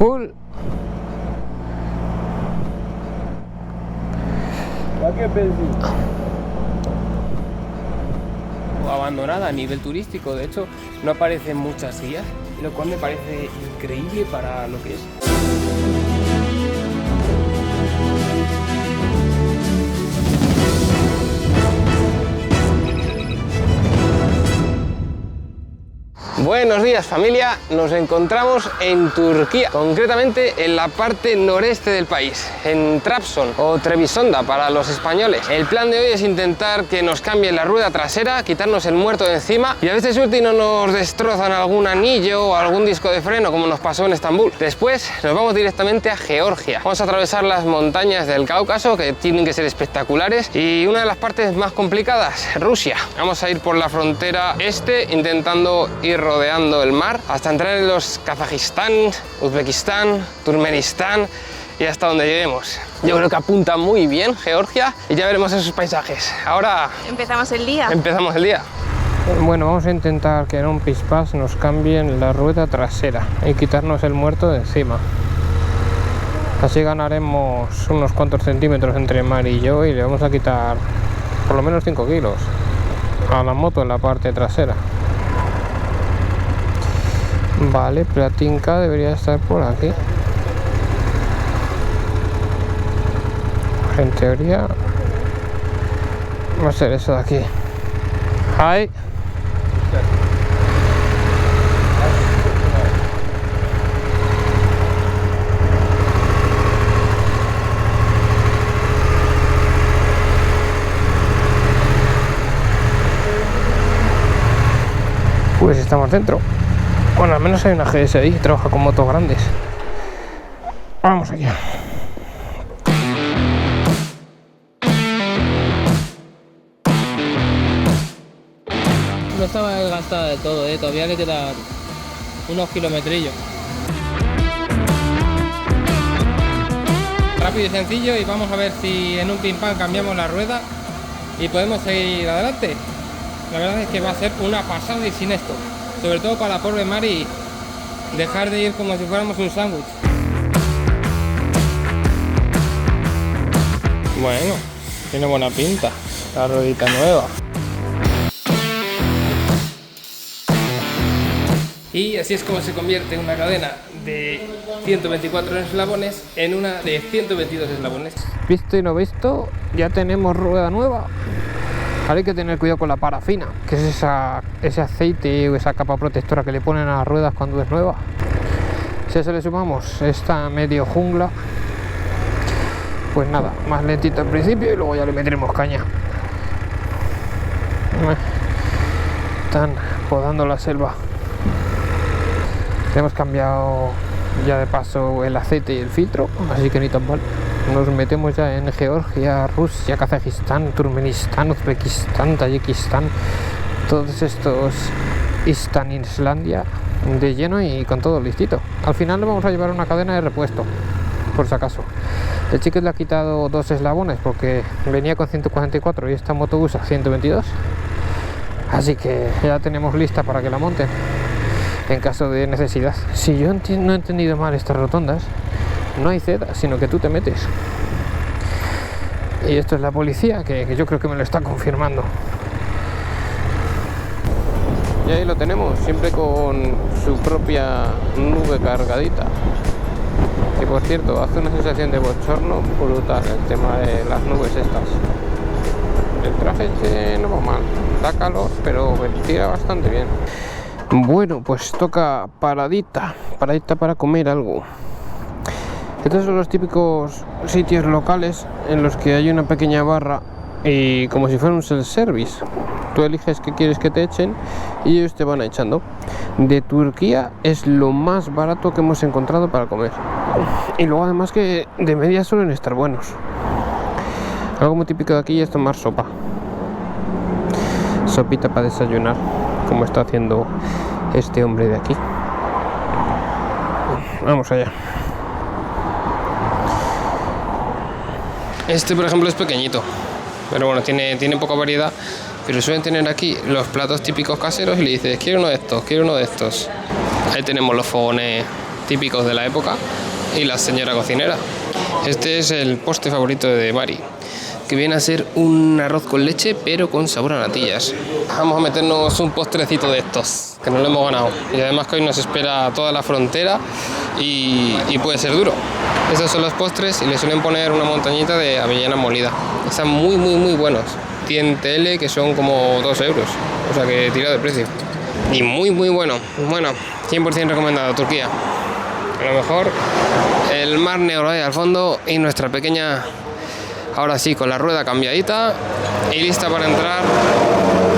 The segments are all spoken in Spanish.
Full. Abandonada a nivel turístico, de hecho no aparecen muchas guías, lo cual me parece increíble para lo que es. Buenos días familia, nos encontramos en Turquía, concretamente en la parte noreste del país, en Trabzon o Trebisonda para los españoles. El plan de hoy es intentar que nos cambien la rueda trasera, quitarnos el muerto de encima y a veces suerte y no nos destrozan algún anillo o algún disco de freno como nos pasó en Estambul. Después nos vamos directamente a Georgia, vamos a atravesar las montañas del Cáucaso que tienen que ser espectaculares y una de las partes más complicadas, Rusia. Vamos a ir por la frontera este intentando ir rodeando el mar hasta entrar en los Kazajistán, Uzbekistán, Turkmenistán y hasta donde lleguemos. Yo creo que apunta muy bien Georgia y ya veremos esos paisajes. Ahora empezamos el día. Empezamos el día. Bueno, vamos a intentar que en un pispás nos cambien la rueda trasera y quitarnos el muerto de encima. Así ganaremos unos cuantos centímetros entre Mar y yo y le vamos a quitar por lo menos 5 kilos a la moto en la parte trasera. Vale, Platinka debería estar por aquí. En teoría va a ser eso de aquí. ¡Ay! Pues estamos dentro. Bueno, al menos hay una GS ahí que trabaja con motos grandes. Vamos allá. No estaba desgastada del todo, todavía le quedan unos kilometrillos. Rápido y sencillo y vamos a ver si en un pim pam cambiamos la rueda y podemos seguir adelante. La verdad es que va a ser una pasada y sin esto. Sobre todo para la pobre Mari, dejar de ir como si fuéramos un sándwich. Bueno, tiene buena pinta, la ruedita nueva. Y así es como se convierte una cadena de 124 eslabones en una de 122 eslabones. Visto y no visto, ya tenemos rueda nueva. Ahora hay que tener cuidado con la parafina, que es ese aceite o esa capa protectora que le ponen a las ruedas cuando es nueva. Si a eso le sumamos esta medio jungla, pues nada, más lentito al principio y luego ya le meteremos caña. Están podando la selva. Hemos cambiado ya de paso el aceite y el filtro, así que ni tan mal. Nos metemos ya en Georgia, Rusia, Kazajistán, Turkmenistán, Uzbekistán, Tayikistán, todos estos Istan Islandia de lleno y con todo listito. Al final le vamos a llevar una cadena de repuesto, por si acaso. El chico le ha quitado 2 eslabones porque venía con 144 y esta moto usa 122. Así que ya tenemos lista para que la monten en caso de necesidad. Si yo no he entendido mal estas rotondas, no hay ceda, sino que tú te metes. Y esto es la policía, que yo creo que me lo está confirmando. Y ahí lo tenemos, siempre con su propia nube cargadita. Que por cierto, hace una sensación de bochorno brutal el tema de las nubes estas. El traje este no va mal, da calor, pero tira bastante bien. Bueno, pues toca paradita para comer algo. Estos son los típicos sitios locales en los que hay una pequeña barra y como si fuera un self-service. Tú eliges qué quieres que te echen y ellos te van echando. De Turquía es lo más barato que hemos encontrado para comer. Y luego además que de media suelen estar buenos. Algo muy típico de aquí es tomar sopa. Sopita para desayunar, como está haciendo este hombre de aquí. Vamos allá. Este por ejemplo es pequeñito, pero bueno, tiene poca variedad, pero suelen tener aquí los platos típicos caseros y le dices, quiero uno de estos, quiero uno de estos. Ahí tenemos los fogones típicos de la época y la señora cocinera. Este es el postre favorito de Mari, que viene a ser un arroz con leche pero con sabor a natillas. Vamos a meternos un postrecito de estos, que nos lo hemos ganado. Y además que hoy nos espera toda la frontera y puede ser duro. Estos son los postres y le suelen poner una montañita de avellana molida. Están muy buenos. Tienen TL que son como 2 euros, o sea que tira de precio. Y muy bueno. Bueno, 100% recomendado, Turquía. A lo mejor el mar Negro ahí al fondo y nuestra pequeña, ahora sí, con la rueda cambiadita y lista para entrar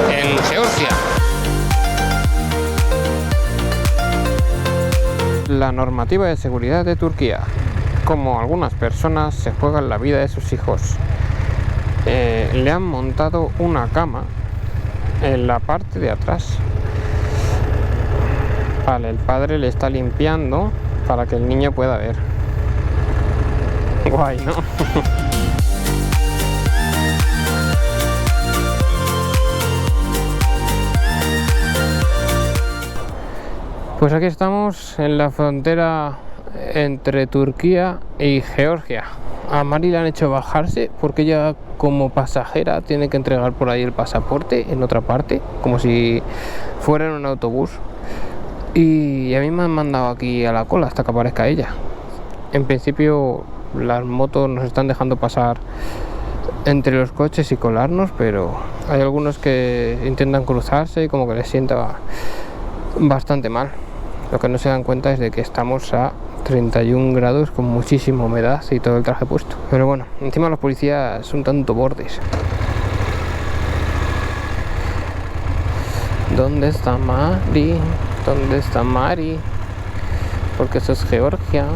en Georgia. La normativa de seguridad de Turquía. Como algunas personas se juegan la vida de sus hijos. Le han montado una cama en la parte de atrás. Vale, el padre le está limpiando para que el niño pueda ver. Guay, ¿no? Pues aquí estamos en la frontera entre Turquía y Georgia. A Mari le han hecho bajarse porque ella, como pasajera, tiene que entregar por ahí el pasaporte en otra parte, como si fuera en un autobús. Y a mí me han mandado aquí a la cola hasta que aparezca ella. En principio las motos nos están dejando pasar entre los coches y colarnos, pero hay algunos que intentan cruzarse y como que les sienta bastante mal. Lo que no se dan cuenta es de que estamos a 31 grados con muchísima humedad y todo el traje puesto. Pero bueno, encima los policías son tanto bordes. ¿Dónde está Mari? ¿Dónde está Mari? Porque eso es Georgia.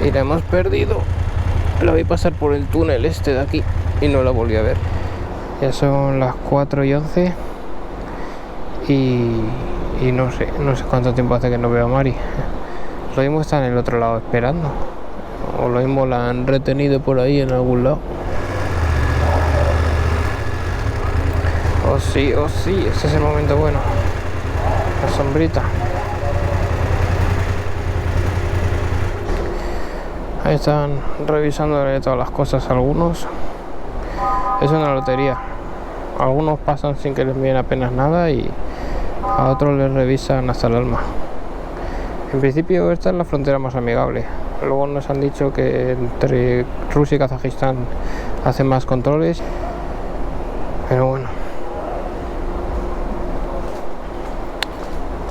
Y la hemos perdido. La vi pasar por el túnel este de aquí y no la volví a ver. Ya son las 4:11 y no sé cuánto tiempo hace que no veo a Mari. Lo mismo está en el otro lado esperando, o lo mismo la han retenido por ahí en algún lado. Oh sí, este es el momento bueno. La sombrita. Ahí están revisando todas las cosas algunos. Es una lotería. Algunos pasan sin que les miren apenas nada y a otros les revisan hasta el alma. En principio esta es la frontera más amigable. Luego nos han dicho que entre Rusia y Kazajistán hacen más controles. Pero bueno.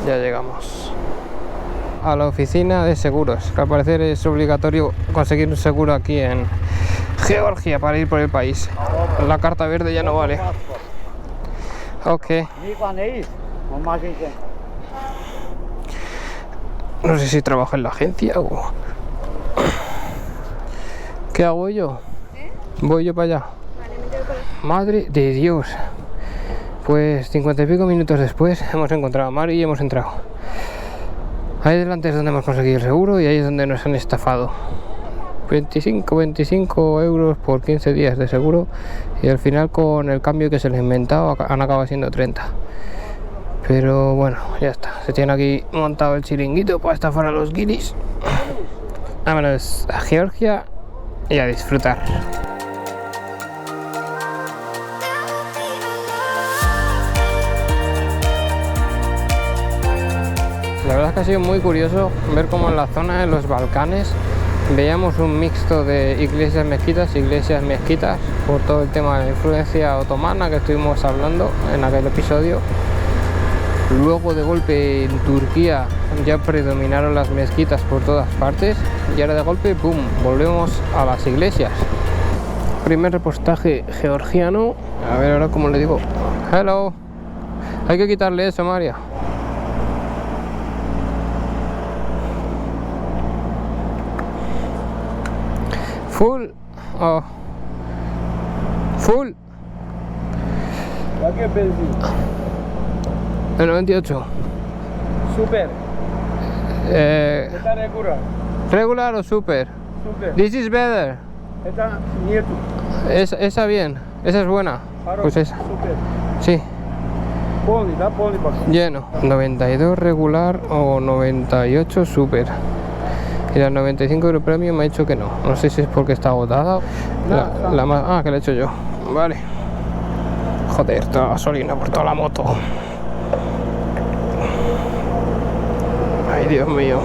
Ya llegamos a la oficina de seguros, que al parecer es obligatorio conseguir un seguro aquí en Georgia para ir por el país. La carta verde ya no vale. Ok. No sé si trabaja en la agencia o... ¿Qué hago yo? Voy yo para allá. Madre de Dios. Pues 50 y pico minutos después hemos encontrado a Mari y hemos entrado. Ahí delante es donde hemos conseguido el seguro y ahí es donde nos han estafado. 25 euros por 15 días de seguro y al final con el cambio que se les ha inventado han acabado siendo 30. Pero bueno, ya está. Se tiene aquí montado el chiringuito para estafar a los guiris. Vámonos a Georgia y a disfrutar. La verdad es que ha sido muy curioso ver cómo en la zona de los Balcanes veíamos un mixto de iglesias mezquitas por todo el tema de la influencia otomana que estuvimos hablando en aquel episodio. Luego de golpe en Turquía ya predominaron las mezquitas por todas partes y ahora de golpe, ¡pum!, volvemos a las iglesias. Primer repostaje georgiano. A ver ahora cómo le digo. Hello. Hay que quitarle eso, María. Full. Oh. Full. ¿Qué benzina? El 98. Super. ¿Está regular? Regular o super? Super. This is better. Está nieto. Esa bien. Esa es buena. Claro, Pues esa. Super. Sí. da полный бак. Lleno. 92 regular o 98 super. Y la 95 Euro Premium me ha dicho que no. No sé si es porque está agotada. La más... Ah, que la he hecho yo. Vale. Joder, toda la gasolina por toda la moto. Ay, Dios mío.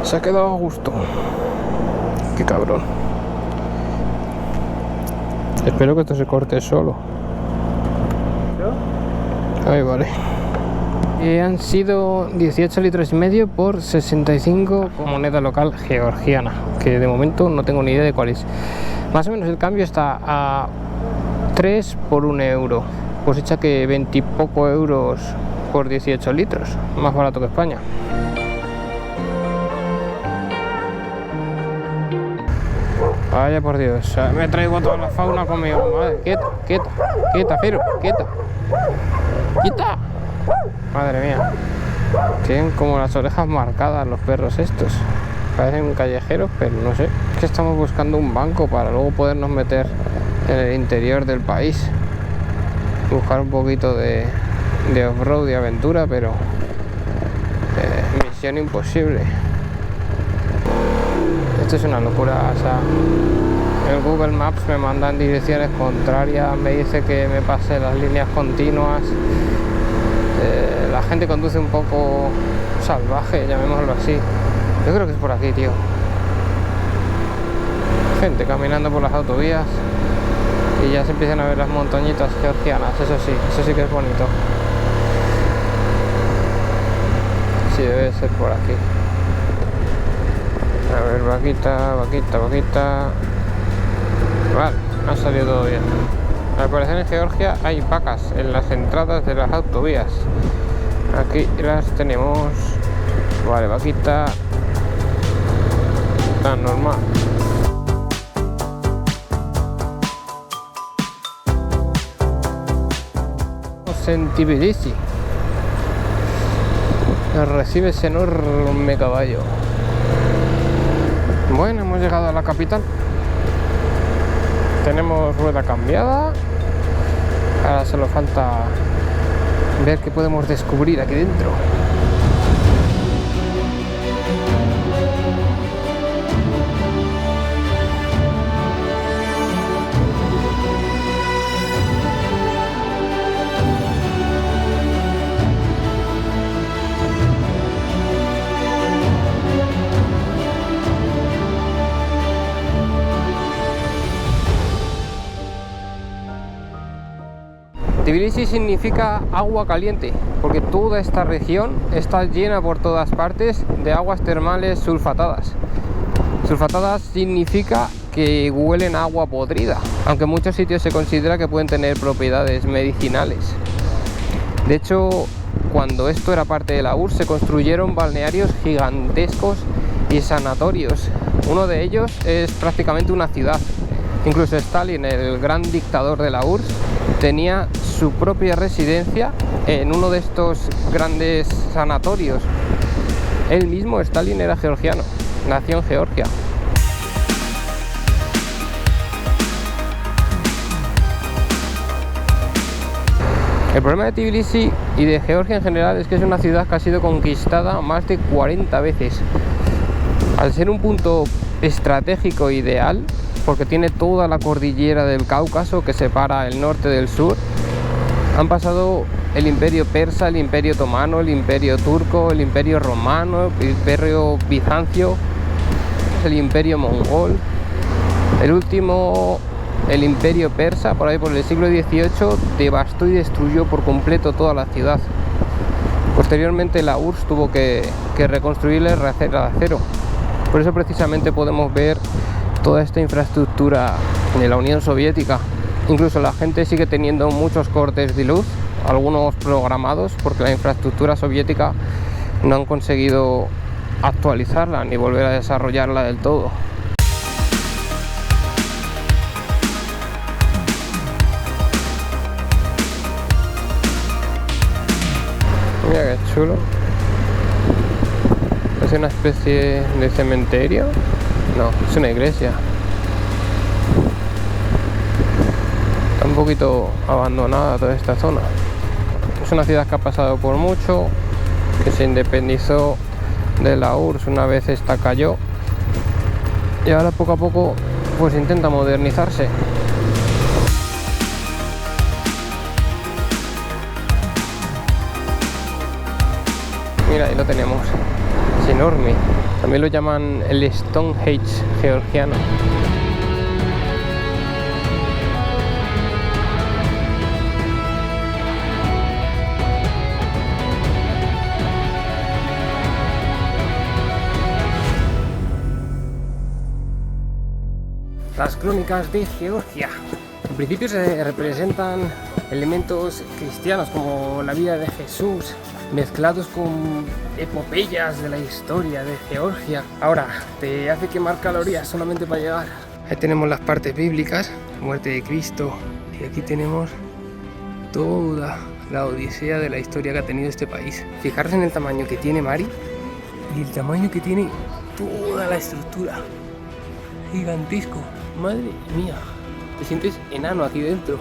Se ha quedado a gusto. Qué cabrón. Espero que esto se corte solo. Ahí vale. Han sido 18 litros y medio por 65 con moneda local georgiana, que de momento no tengo ni idea de cuál es. Más o menos el cambio está a 3 por 1 euro. Pues echa que 20 y poco euros por 18 litros. Más barato que España. Vaya por Dios, me traigo toda la fauna conmigo. Madre, quieta, Fero, quieta. Madre mía. Tienen como las orejas marcadas los perros estos. Parecen callejeros, pero no sé. Es que estamos buscando un banco para luego podernos meter en el interior del país. Buscar un poquito de off-road y aventura, pero misión imposible. Esto es una locura, o sea, el Google Maps me manda en direcciones contrarias, me dice que me pase las líneas continuas. La gente conduce un poco salvaje, llamémoslo así. Yo creo que es por aquí, tío. Gente caminando por las autovías y ya se empiezan a ver las montañitas georgianas, eso sí que es bonito. Sí, debe ser por aquí. A ver, vaquita. Vale, ha salido todo bien. Al parecer en Georgia hay vacas en las entradas de las autovías. Aquí las tenemos. Vale, vaquita. Tan normal. En Tbilisi nos recibe ese enorme caballo. Bueno, hemos llegado a la capital. Tenemos rueda cambiada. Ahora solo falta ver qué podemos descubrir aquí dentro. Tbilisi significa agua caliente, porque toda esta región está llena por todas partes de aguas termales sulfatadas. Sulfatadas significa que huelen a agua podrida, aunque en muchos sitios se considera que pueden tener propiedades medicinales. De hecho, cuando esto era parte de la URSS, se construyeron balnearios gigantescos y sanatorios. Uno de ellos es prácticamente una ciudad. Incluso Stalin, el gran dictador de la URSS, tenía su propia residencia en uno de estos grandes sanatorios. Él mismo, Stalin, era georgiano, nació en Georgia. El problema de Tbilisi y de Georgia en general es que es una ciudad que ha sido conquistada más de 40 veces. Al ser un punto estratégico ideal, porque tiene toda la cordillera del Cáucaso que separa el norte del sur, han pasado el imperio persa, el imperio otomano, el imperio turco, el imperio romano, el imperio bizancio, el imperio mongol, el último, el imperio persa, por ahí por el siglo XVIII, devastó y destruyó por completo toda la ciudad. Posteriormente la URSS tuvo que reconstruirla y rehacer de acero. Por eso precisamente podemos ver toda esta infraestructura de la Unión Soviética. Incluso la gente sigue teniendo muchos cortes de luz, algunos programados, porque la infraestructura soviética no han conseguido actualizarla ni volver a desarrollarla del todo. Mira qué chulo. Es una especie de cementerio. No, es una iglesia. Está un poquito abandonada toda esta zona. Es una ciudad que ha pasado por mucho, que se independizó de la URSS una vez esta cayó y ahora poco a poco pues intenta modernizarse. Mira, ahí lo tenemos, es enorme. También lo llaman el Stonehenge georgiano. Las crónicas de Georgia. En principio se representan elementos cristianos como la vida de Jesús, mezclados con epopeyas de la historia de Georgia. Ahora, te hace quemar calorías solamente para llegar. Ahí tenemos las partes bíblicas, muerte de Cristo, y aquí tenemos toda la odisea de la historia que ha tenido este país. Fijaros en el tamaño que tiene Mari y el tamaño que tiene toda la estructura. Gigantesco, madre mía, te sientes enano aquí dentro.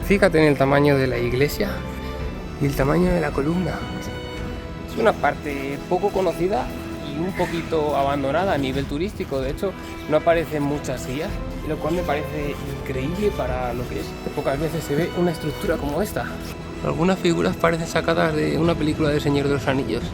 Fíjate en el tamaño de la iglesia y el tamaño de la columna. Es una parte poco conocida y un poquito abandonada a nivel turístico. De hecho, no aparecen muchas guías, lo cual me parece increíble para lo que es. Pocas veces se ve una estructura como esta. Algunas figuras parecen sacadas de una película de Señor de los Anillos.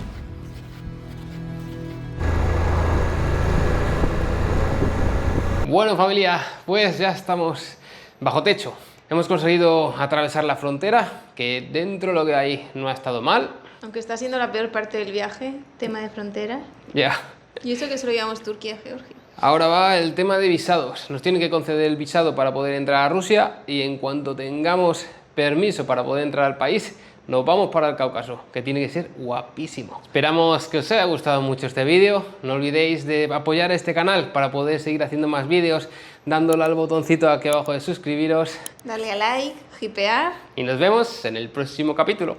Bueno, familia, pues ya estamos bajo techo. Hemos conseguido atravesar la frontera, que dentro de lo que hay no ha estado mal. Aunque está siendo la peor parte del viaje, tema de fronteras. Ya. Y eso que solo llevamos Turquía a Georgia. Ahora va el tema de visados. Nos tienen que conceder el visado para poder entrar a Rusia y en cuanto tengamos permiso para poder entrar al país, nos vamos para el Cáucaso, que tiene que ser guapísimo. Esperamos que os haya gustado mucho este vídeo. No olvidéis de apoyar este canal para poder seguir haciendo más vídeos, dándole al botoncito aquí abajo de suscribiros. Dale a like, hipear. Y nos vemos en el próximo capítulo.